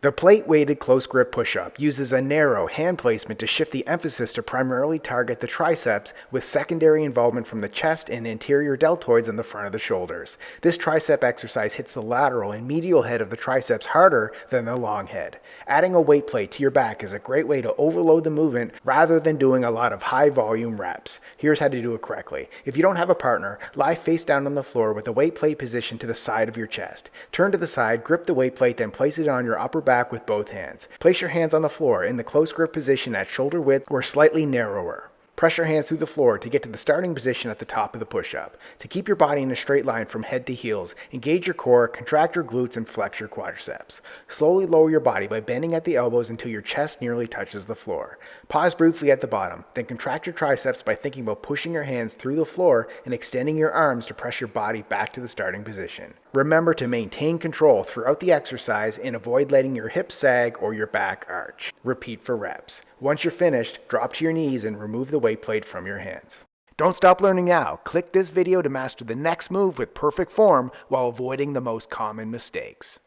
The plate-weighted close grip push-up uses a narrow hand placement to shift the emphasis to primarily target the triceps with secondary involvement from the chest and anterior deltoids in the front of the shoulders. This tricep exercise hits the lateral and medial head of the triceps harder than the long head. Adding a weight plate to your back is a great way to overload the movement rather than doing a lot of high-volume reps. Here's how to do it correctly. If you don't have a partner, lie face down on the floor with the weight plate positioned to the side of your chest. Turn to the side, grip the weight plate, then place it on your upper back with both hands. Place your hands on the floor in the close grip position at shoulder width or slightly narrower. Press your hands through the floor to get to the starting position at the top of the push-up. To keep your body in a straight line from head to heels, engage your core, contract your glutes, and flex your quadriceps. Slowly lower your body by bending at the elbows until your chest nearly touches the floor. Pause briefly at the bottom, then contract your triceps by thinking about pushing your hands through the floor and extending your arms to press your body back to the starting position. Remember to maintain control throughout the exercise and avoid letting your hips sag or your back arch. Repeat for reps. Once you're finished, drop to your knees and remove the weight plate from your hands. Don't stop learning now. Click this video to master the next move with perfect form while avoiding the most common mistakes.